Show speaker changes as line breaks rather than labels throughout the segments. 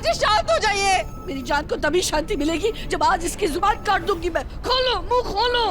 मुझे शांत हो जाइए।
मेरी जान को तभी शांति मिलेगी जब आज इसकी जुबान काट दूंगी मैं। खोलो मुंह खोलो।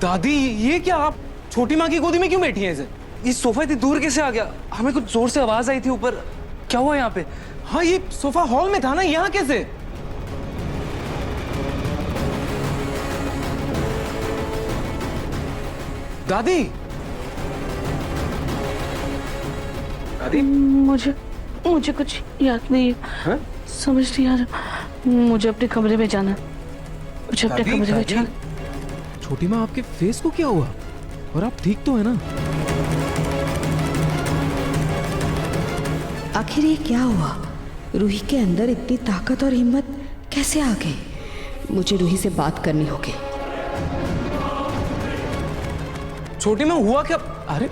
दादी ये क्या, आप छोटी माँ की गोदी में क्यों बैठी हैं? ये सोफा इतनी दूर कैसे आ गया? हमें कुछ जोर से आवाज आई थी ऊपर। क्या हुआ यहाँ पे? हाँ ये सोफा हॉल में था ना, यहाँ कैसे? दादी दादी
मुझे कुछ याद नहीं है। समझ नहीं आ रहा। मुझे अपने कमरे में जाना। मुझे अपने कमरे में जाना।
छोटी माँ आपके फेस को क्या हुआ? और आप ठीक तो है ना?
आखिर ये क्या हुआ? रूही के अंदर इतनी ताकत और हिम्मत कैसे आ गई? मुझे रूही से बात करनी होगी।
छोटी माँ हुआ क्या? अरे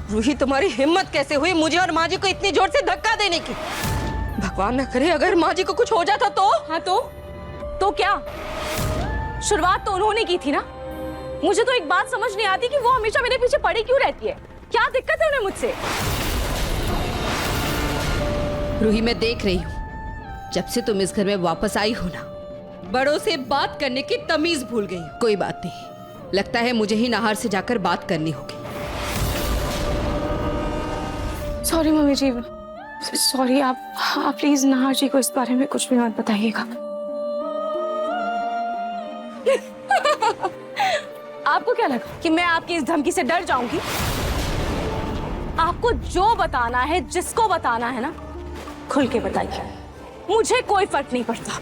रूही, तुम्हारी हिम्मत कैसे हुई मुझे और माँ जी को इतनी जोर से धक्का देने की? भगवान न करे अगर माँ जी को कुछ हो जाता तो?
हाँ तो क्या? शुरुआत तो उन्होंने की थी ना। मुझे तो एक बात समझ नहीं आती कि वो हमेशा मेरे पीछे पड़ी क्यों रहती है। क्या दिक्कत है उन्हें मुझसे?
रूही, मैं देख रही हूँ जब से तुम इस घर में वापस आई हो ना, बड़ों से बात करने की तमीज भूल गई। कोई बात नहीं, लगता है मुझे ही नाहर से जाकर बात करनी होगी।
सॉरी मम्मी जी, सॉरी। आप प्लीज नाहर जी को इस बारे में कुछ भी मत बताइएगा। आपको क्या लगा कि मैं आपकी इस धमकी से डर जाऊंगी? आपको जो बताना है, जिसको बताना है ना, खुल के बताइए। मुझे कोई फर्क नहीं पड़ता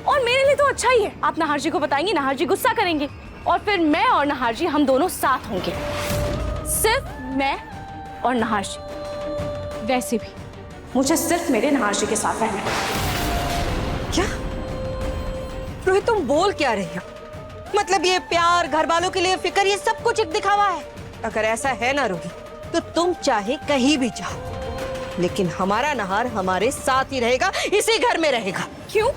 और मेरे लिए तो अच्छा ही है। आप नाहर जी को बताएंगे, नाहर जी गुस्सा करेंगे और फिर मैं और नाहर जी हम दोनों साथ होंगे। सिर्फ मैं और नाहर जी। वैसे भी मुझे सिर्फ मेरे नाहर जी के साथ रहना है।
क्या रोहित, तुम बोल क्या रही हो? मतलब ये प्यार, घर वालों के लिए फिक्र, ये सब कुछ एक दिखावा है? अगर ऐसा है ना रोहित, तो तुम चाहे कहीं भी जाओ, लेकिन हमारा नाहर हमारे साथ ही रहेगा, इसी घर में रहेगा।
क्यों?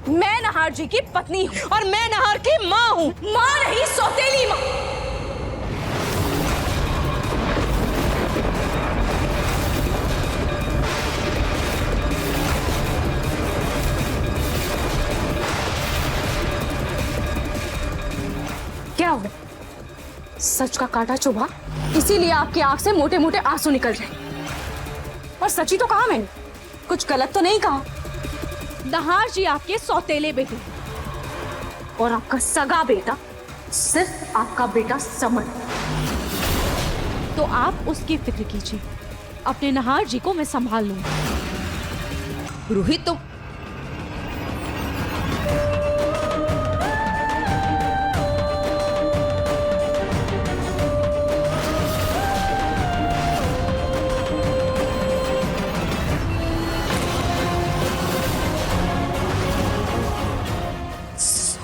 मैं नाहर जी की पत्नी हूँ
और मैं नाहर की माँ हूँ।
माँ नहीं, सौतेली माँ। क्या हुआ? सच का कांटा चुभा, इसीलिए आपकी आंख से मोटे मोटे आंसू निकल रहे। और सच्ची तो कहा मैंने, कुछ गलत तो नहीं कहा। नाहर जी आपके सौतेले बेटे और आपका सगा बेटा सिर्फ आपका बेटा समर। तो आप उसकी फिक्र कीजिए, अपने नाहर जी को मैं संभाल लूंगी।
रोहित, तुम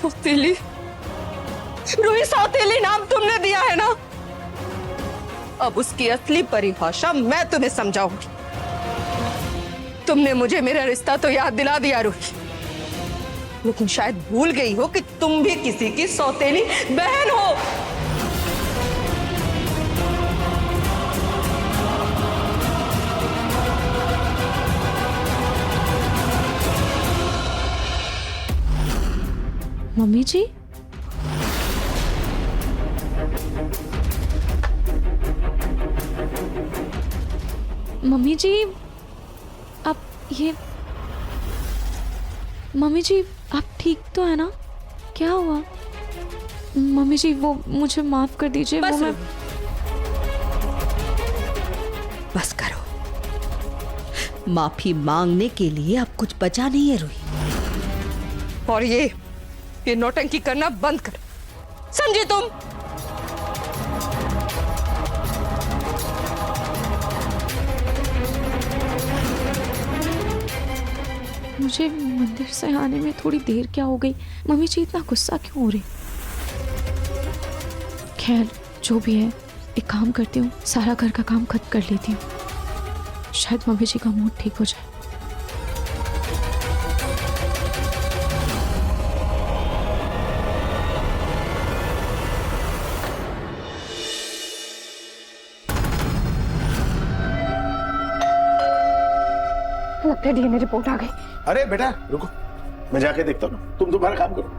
सौतेली, रोहित सौतेली नाम तुमने दिया है ना? अब उसकी असली परिभाषा मैं तुम्हें समझाऊंगी। तुमने मुझे मेरा रिश्ता तो याद दिला दिया रोहित, लेकिन शायद भूल गई हो कि तुम भी किसी की सौतेली बहन हो।
मम्मी जी, मम्मी जी, आप ये, मम्मी जी आप ठीक तो है ना? क्या हुआ? मम्मी जी वो मुझे माफ कर दीजिए।
बस
वो मैं
रूही, बस करो। माफी मांगने के लिए अब कुछ बचा नहीं है रूही। और ये नौटंकी करना बंद कर, समझे तुम?
मुझे मंदिर से आने में थोड़ी देर क्या हो गई? मम्मी जी इतना गुस्सा क्यों हो रही? खैर जो भी है, एक काम करती हूँ, सारा घर का काम खत्म कर लेती हूँ, शायद मम्मी जी का मूड ठीक हो जाए। लगता है डीएनए रिपोर्ट आ गई।
अरे बेटा रुको, मैं जाके देखता हूँ, तुम तुम्हारा काम करो।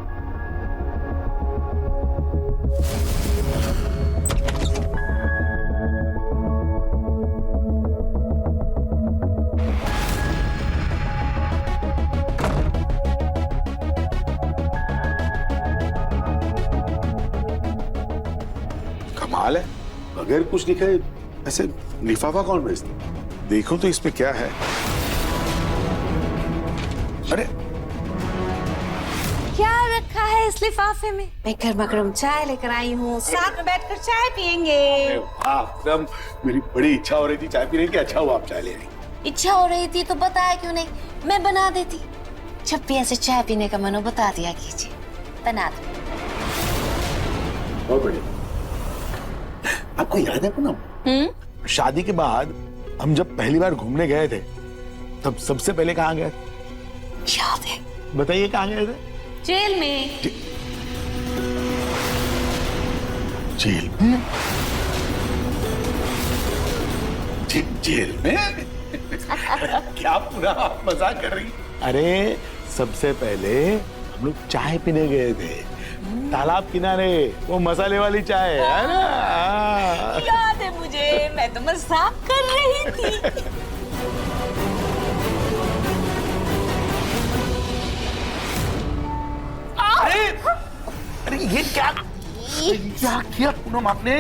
कमाल है, बगैर कुछ लिखे ऐसे लिफाफा कौन भेजता? देखो तो इसमें क्या है। अरे
क्या रखा है इस लिफाफे में? मैं गर्मा गर्म चाय लेकर आई हूँ, साथ में बैठकर चाय पियेंगे।
वाह, एकदम मेरी बड़ी इच्छा हो रही थी चाय पीने की। अच्छा हुआ आप चाय ले आई।
इच्छा हो रही थी तो बताया क्यों नहीं? मैं बना देती। जब भी ऐसे चाय पीने का मन हो बता दिया कीजिए, बना दो।
बहुत बढ़िया। आपको याद है पूनम, शादी के बाद हम जब पहली बार घूमने गए थे तब सबसे पहले कहाँ गए?
याद है?
बताइए कहाँ गए थे?
जेल में।
जेल में? जेल में? क्या पूरा आप मजाक कर रही? अरे सबसे पहले हम लोग चाय पीने गए थे, तालाब किनारे, वो मसाले वाली चाय है ना?
याद है मुझे, मैं तो मजाक कर रही थी।
अरे ये क्या किया पूनम आपने?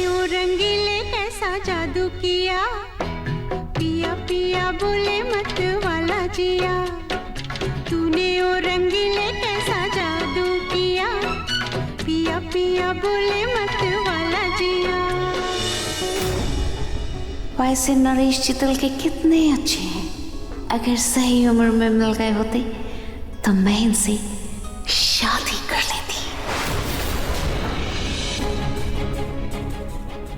ओ रंगीले कैसा जादू किया, पिया पिया बोले मत वाला जिया। तूने ओ रंगीले कैसा जादू किया, पिया पिया बोले मत वाला जिया।
वैसे नरेश चितल के कितने अच्छे हैं, अगर सही उम्र में मिल गए होते तो मैं इनसे शादी कर लेती।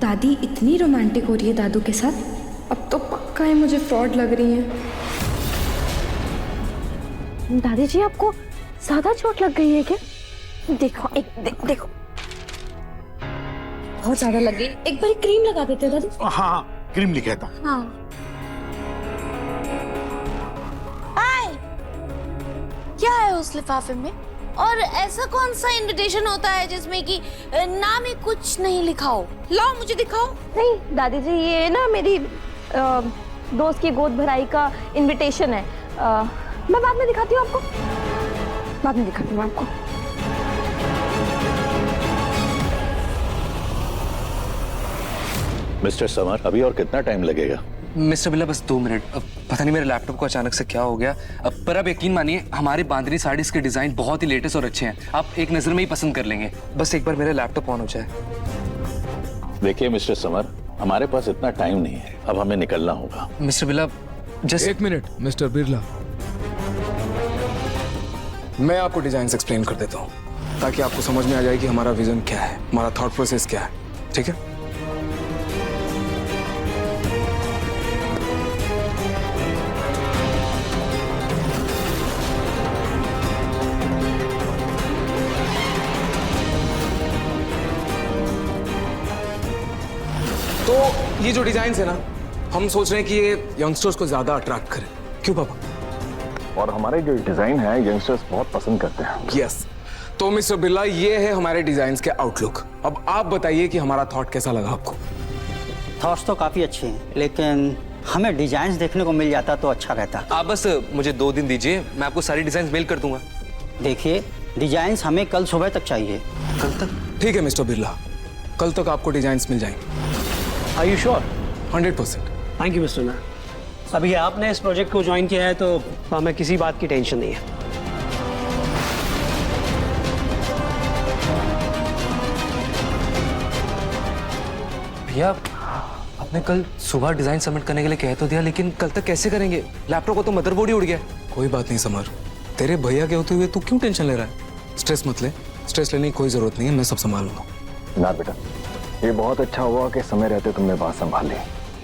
दादी इतनी रोमांटिक हो रही है दादू के साथ, अब तो पक्का है मुझे फ्रॉड लग रही है।
दादी जी आपको ज्यादा चोट लग गई है क्या? देखो देखो, बहुत ज्यादा लग गई। एक बार क्रीम लगा देते हो दादी।
हाँ क्रीम लिखा था।
हाँ
क्या है उस लिफाफे में? और ऐसा कौन सा इनविटेशन होता है जिसमें कि नाम ही कुछ नहीं लिखा हो? लाओ मुझे दिखाओ।
नहीं दादी जी, ये ना मेरी दोस्त की गोद भराई का इनविटेशन है। मैं बाद में दिखाती हूँ आपको, बाद में दिखाती हूँ आपको।
मिस्टर समर, अभी और कितना टाइम लगेगा?
मिस्टर बिल्ला बस 2 मिनट। अब पता नहीं मेरे लैपटॉप को अचानक से क्या हो गया। पर अब यकीन मानिए हमारी बांधनी साड़ीज के डिजाइन बहुत ही लेटेस्ट और अच्छे हैं, आप एक नजर में ही पसंद कर लेंगे। बस एक बार मेरा लैपटॉप ऑन हो जाए।
देखिए मिस्टर समर, हमारे पास इतना टाइम नहीं है, अब हमें निकलना होगा।
मिस्टर बिल्ला जस्ट
एक मिनट मिस्टर बिरला, मैं आपको डिजाइन एक्सप्लेन कर देता हूँ ताकि आपको समझ में आ जाए कि हमारा विजन क्या है, हमारा थॉट प्रोसेस क्या है। ठीक है? तो ये जो डिजाइन है ना, हम सोच रहे हैं कि ये यंगस्टर्स को ज्यादा अट्रैक्ट करे। क्यों पापा?
और हमारे जो डिजाइन है यंगस्टर्स बहुत पसंद करते हैं।
यस, तो मिस्टर बिरला ये है हमारे डिजाइन के आउटलुक। अब आप बताइए कि हमारा थॉट कैसा लगा आपको?
थॉट्स तो काफ़ी अच्छे हैं, लेकिन हमें डिजाइन देखने को मिल जाता तो अच्छा रहता।
आप बस मुझे 2 दिन दीजिए, मैं आपको सारी डिजाइन मेल कर दूंगा।
देखिए, डिजाइन हमें कल सुबह तक चाहिए।
कल तक?
ठीक है मिस्टर बिरला, कल तक आपको डिजाइन मिल जाएंगे।
Are you sure?
100%।
Thank you mister man. अभी आपने इस प्रोजेक्ट को ज्वाइन किया है तो हमें किसी बात की टेंशन नहीं है।
भैया आपने कल सुबह डिजाइन सबमिट करने के लिए कह तो दिया, लेकिन कल तक कैसे करेंगे? लैपटॉप को तो मदरबोर्ड ही उड़ गया।
कोई बात नहीं समर, तेरे भैया के होते हुए तू क्यों टेंशन ले रहा है? स्ट्रेस मत ले, स्ट्रेस लेने की कोई जरूरत नहीं है, मैं सब संभाल लूंगा।
ना बेटा, ये बहुत अच्छा हुआ कि समय रहते तुमने बात संभाल ली,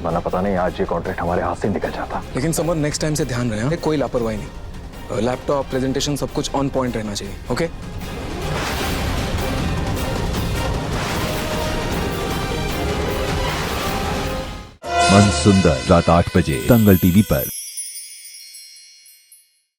वरना पता नहीं आज ये कॉन्ट्रैक्ट हमारे हाथ से निकल जाता।
लेकिन समर नेक्स्ट टाइम से ध्यान रहे, कोई लापरवाही नहीं। लैपटॉप, प्रेजेंटेशन सब कुछ ऑन पॉइंट रहना चाहिए। ओके?
मन सुंदर रात 8 बजे दंगल टीवी पर।